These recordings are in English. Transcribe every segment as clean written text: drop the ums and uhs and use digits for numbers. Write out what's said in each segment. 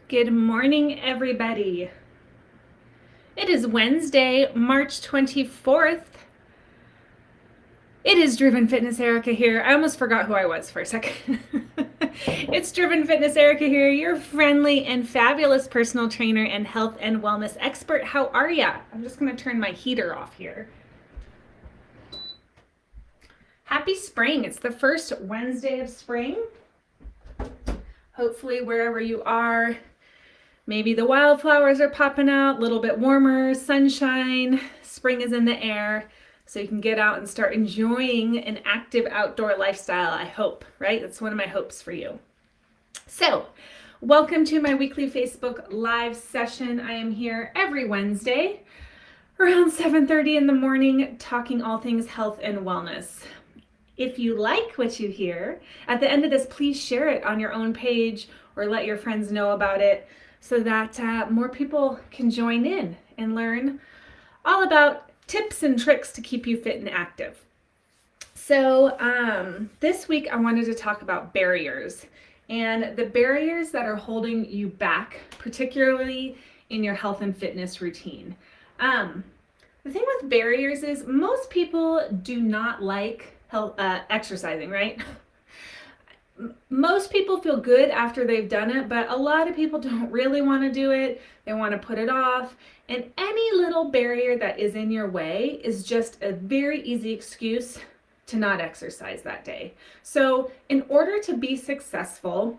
Good morning, everybody. It is Wednesday, March 24th. It is Driven Fitness Erica here. I almost forgot who I was for a second. It's Driven Fitness Erica here, your friendly and fabulous personal trainer and health and wellness expert. How are ya? I'm just going to turn my heater off here. Happy spring. It's the first Wednesday of spring. Hopefully, wherever you are, maybe the wildflowers are popping out, a little bit warmer, sunshine, spring is in the air, so you can get out and start enjoying an active outdoor lifestyle, I hope, right? That's one of my hopes for you. So, welcome to my weekly Facebook Live session. I am here every Wednesday around 7:30 in the morning talking all things health and wellness. If you like what you hear, at the end of this, please share it on your own page or let your friends know about it so that more people can join in and learn all about tips and tricks to keep you fit and active. So this week I wanted to talk about barriers and the barriers that are holding you back, particularly in your health and fitness routine. The thing with barriers is most people do not like exercising, right? Most people feel good after they've done it, but a lot of people don't really want to do it. They want to put it off. And any little barrier that is in your way is just a very easy excuse to not exercise that day. So in order to be successful,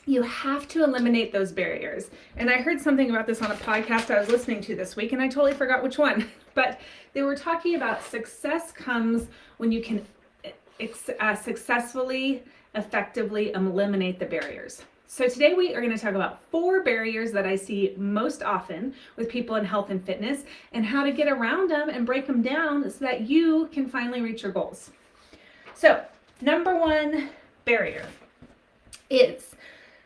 you have to eliminate those barriers. And I heard something about this on a podcast I was listening to this week, and I totally forgot which one. But they were talking about success comes when you can successfully, effectively eliminate the barriers. So today we are going to talk about 4 barriers that I see most often with people in health and fitness and how to get around them and break them down so that you can finally reach your goals. So, number 1 barrier is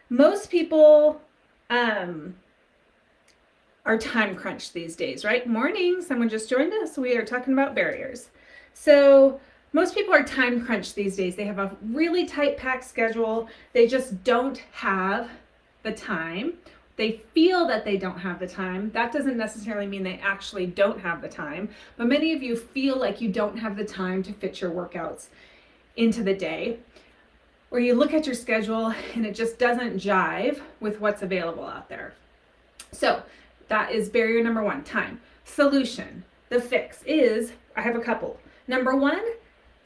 most people are time crunched these days, right? Morning, someone just joined us. We are talking about barriers. So most people are time crunched these days. They have a really tight packed schedule. They just don't have the time. They feel that they don't have the time. That doesn't necessarily mean they actually don't have the time, but many of you feel like you don't have the time to fit your workouts into the day. Or you look at your schedule and it just doesn't jive with what's available out there. So that is barrier number 1, time. Solution, the fix is, I have a couple. Number 1,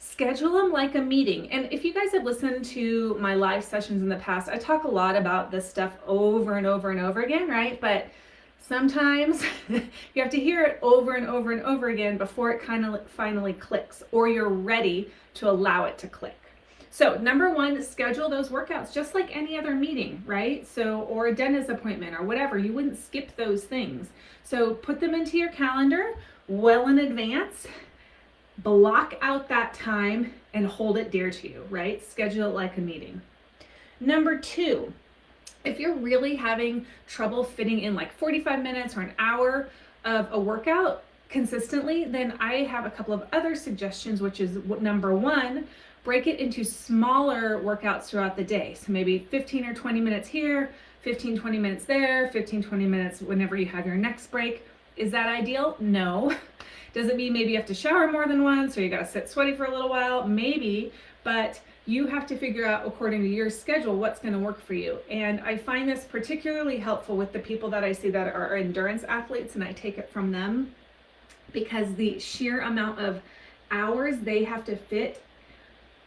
schedule them like a meeting. And if you guys have listened to my live sessions in the past, I talk a lot about this stuff over and over and over again, right? But sometimes you have to hear it over and over and over again before it kind of finally clicks, or you're ready to allow it to click. So number 1, schedule those workouts just like any other meeting, right? So, or a dentist appointment or whatever, you wouldn't skip those things. So put them into your calendar well in advance, block out that time and hold it dear to you, right? Schedule it like a meeting. Number 2, if you're really having trouble fitting in like 45 minutes or an hour of a workout consistently, then I have a couple of other suggestions, which is number 1, break it into smaller workouts throughout the day. So maybe 15 or 20 minutes here, 15, 20 minutes there, 15, 20 minutes whenever you have your next break. Is that ideal? No. Does it mean maybe you have to shower more than once or you got to sit sweaty for a little while? Maybe, but you have to figure out according to your schedule what's going to work for you. And I find this particularly helpful with the people that I see that are endurance athletes, and I take it from them because the sheer amount of hours they have to fit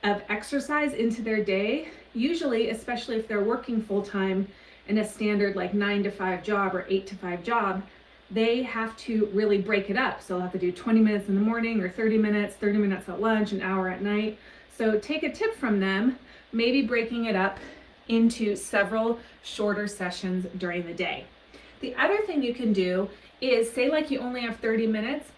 of exercise into their day, usually, especially if they're working full-time in a standard like 9 to 5 job or 8 to 5 job, they have to really break it up. So they'll have to do 20 minutes in the morning or 30 minutes at lunch, an hour at night. So take a tip from them, maybe breaking it up into several shorter sessions during the day. The other thing you can do is, say like you only have 30 minutes,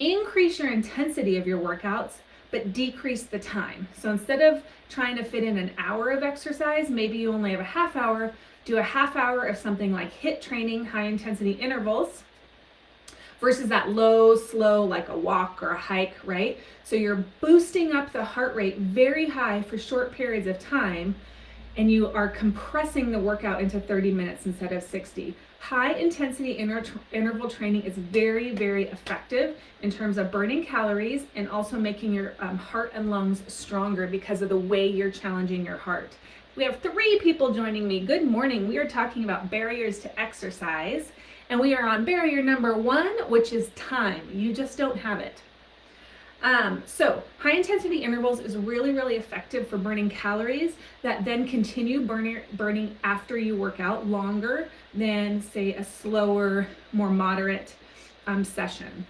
increase your intensity of your workouts, but decrease the time. So instead of trying to fit in an hour of exercise, maybe you only have a half hour, do a half hour of something like HIIT training, high intensity intervals, versus that low, slow, like a walk or a hike, right? So you're boosting up the heart rate very high for short periods of time, and you are compressing the workout into 30 minutes instead of 60. High intensity interval training is very, very effective in terms of burning calories and also making your heart and lungs stronger because of the way you're challenging your heart. We have 3 people joining me. Good morning. We are talking about barriers to exercise, and we are on barrier number 1, which is time. You just don't have it. So high intensity intervals is really, really effective for burning calories that then continue burning after you work out longer than, say, a slower, more moderate session.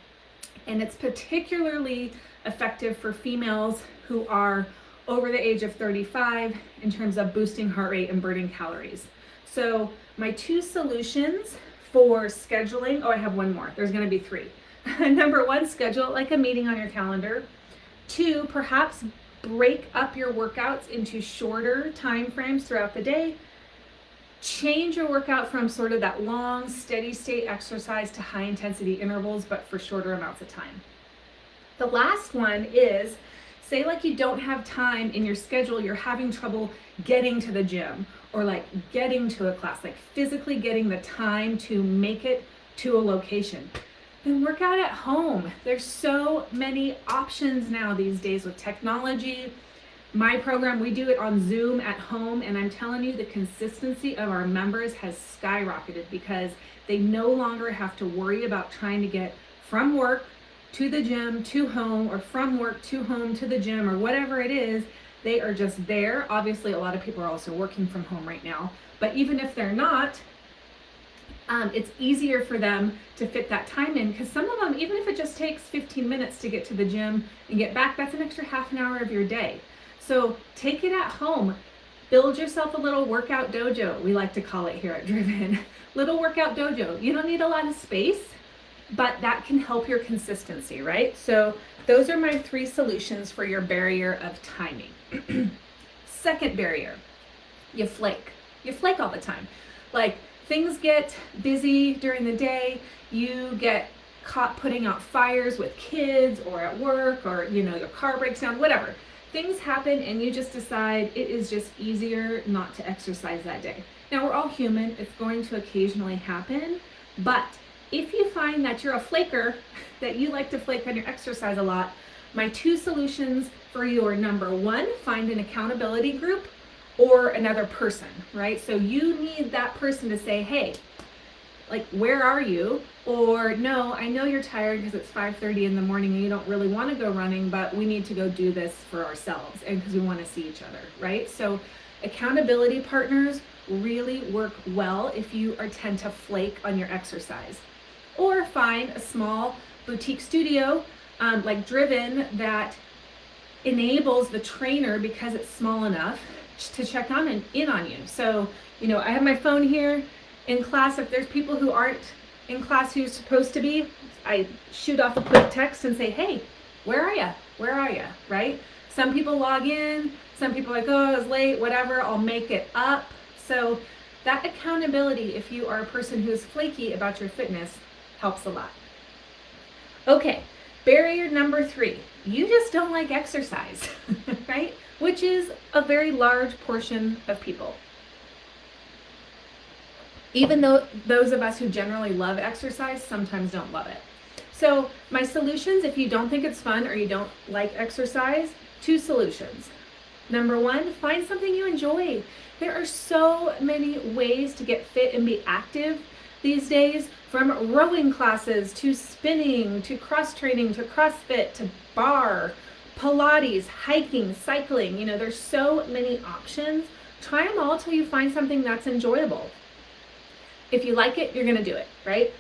And it's particularly effective for females who are over the age of 35 in terms of boosting heart rate and burning calories. So my 2 solutions for scheduling, I have one more. There's going to be 3. Number 1, schedule it like a meeting on your calendar. 2, perhaps break up your workouts into shorter time frames throughout the day. Change your workout from sort of that long, steady state exercise to high intensity intervals, but for shorter amounts of time. The last one is, say like you don't have time in your schedule, you're having trouble getting to the gym or like getting to a class, like physically getting the time to make it to a location. Then work out at home. There's so many options now these days with technology. My program, we do it on Zoom at home, and I'm telling you, the consistency of our members has skyrocketed because they no longer have to worry about trying to get from work to the gym to home, or from work to home to the gym, or whatever it is. They are just there. Obviously, a lot of people are also working from home right now, but even if they're not, it's easier for them to fit that time in, because some of them, even if it just takes 15 minutes to get to the gym and get back, that's an extra half an hour of your day. So take it at home. Build yourself a little workout dojo, we like to call it here at Driven. Little workout dojo. You don't need a lot of space, but that can help your consistency, right? So those are my 3 solutions for your barrier of timing. Second barrier, you flake. You flake all the time. Like, things get busy during the day, you get caught putting out fires with kids or at work, or your car breaks down, whatever. Things happen and you just decide it is just easier not to exercise that day. Now, we're all human, it's going to occasionally happen, but if you find that you're a flaker, that you like to flake on your exercise a lot, my 2 solutions for you are, number 1, find an accountability group or another person, right? So you need that person to say, hey, like, where are you? Or, no, I know you're tired because it's 5:30 in the morning and you don't really want to go running, but we need to go do this for ourselves and because we want to see each other, right? So accountability partners really work well if you tend to flake on your exercise. Or find a small boutique studio like Driven that enables the trainer, because it's small enough, to check in on you. So, I have my phone here in class. If there's people who aren't in class who's supposed to be, I shoot off a quick text and say, hey, where are you? Where are you? Right? Some people log in, some people are like, oh, I was late, whatever, I'll make it up. So that accountability, if you are a person who's flaky about your fitness, helps a lot. Okay, barrier number 3, you just don't like exercise, right? Which is a very large portion of people. Even though those of us who generally love exercise sometimes don't love it. So my solutions, if you don't think it's fun or you don't like exercise, 2 solutions. Number 1, find something you enjoy. There are so many ways to get fit and be active these days, from rowing classes to spinning to cross training to CrossFit to bar, Pilates, hiking, cycling. There's so many options. Try them all till you find something that's enjoyable. If you like it, you're going to do it, right?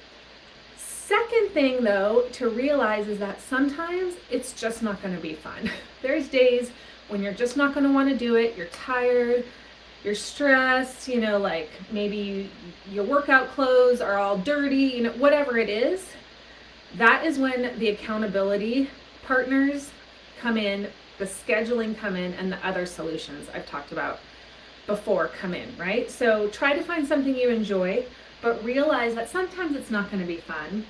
Second thing, though, to realize is that sometimes it's just not going to be fun. There's days when you're just not going to want to do it. You're tired, you're stressed, like maybe your workout clothes are all dirty, whatever it is. That is when the accountability partners come in, the scheduling come in, and the other solutions I've talked about before come in, right? So try to find something you enjoy, but realize that sometimes it's not going to be fun.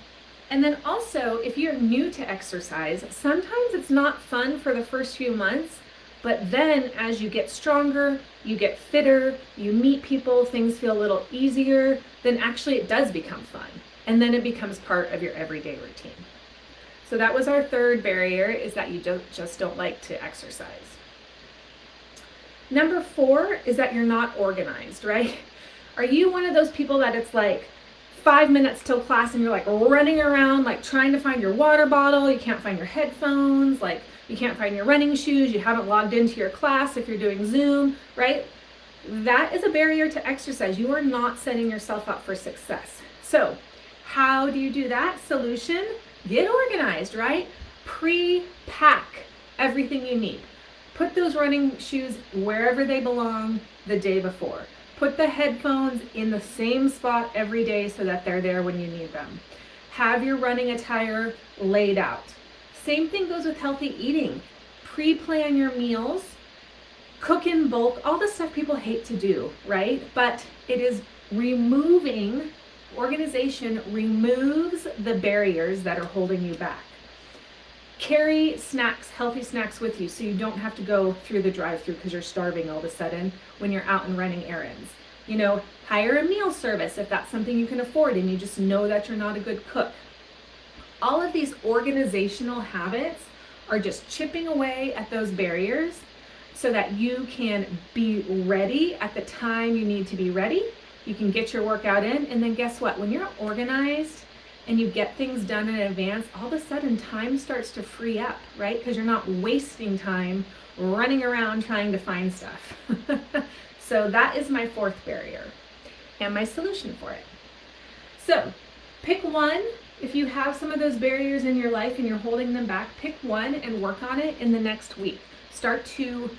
And then also, if you're new to exercise, sometimes it's not fun for the first few months, But then as you get stronger, you get fitter, you meet people, things feel a little easier, then actually it does become fun. And then it becomes part of your everyday routine. So that was our third barrier, is that you just don't like to exercise. Number 4 is that you're not organized, right? Are you one of those people that it's like 5 minutes till class and you're like running around, like trying to find your water bottle, you can't find your headphones, like you can't find your running shoes, you haven't logged into your class if you're doing Zoom, right? That is a barrier to exercise. You are not setting yourself up for success. So how do you do that? Solution, get organized, right? Pre-pack everything you need. Put those running shoes wherever they belong the day before. Put the headphones in the same spot every day so that they're there when you need them. Have your running attire laid out. Same thing goes with healthy eating. Pre-plan your meals, cook in bulk, all the stuff people hate to do, right? But it is organization removes the barriers that are holding you back. Carry snacks, healthy snacks with you so you don't have to go through the drive-thru because you're starving all of a sudden when you're out and running errands. Hire a meal service if that's something you can afford and you just know that you're not a good cook. All of these organizational habits are just chipping away at those barriers so that you can be ready at the time you need to be ready. You can get your workout in, and then guess what? When you're organized and you get things done in advance, all of a sudden time starts to free up, right? Because you're not wasting time running around trying to find stuff. So that is my 4th barrier and my solution for it. So pick one. If you have some of those barriers in your life and you're holding them back, pick one and work on it in the next week. Start to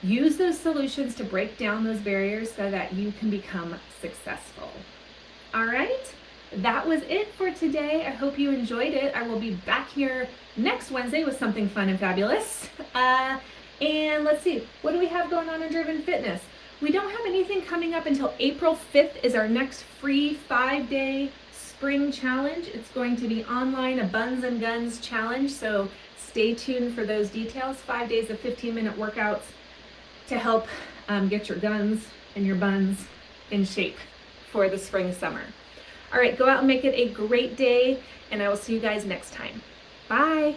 use those solutions to break down those barriers so that you can become successful. All right, that was it for today. I hope you enjoyed it. I will be back here next Wednesday with something fun and fabulous. And let's see, what do we have going on in Driven Fitness? We don't have anything coming up until April 5th is our next free 5-day spring challenge. It's going to be online, a Buns and Guns challenge, so stay tuned for those details. 5 days of 15-minute workouts to help get your guns and your buns in shape for the spring summer. All right, go out and make it a great day, and I will see you guys next time. Bye.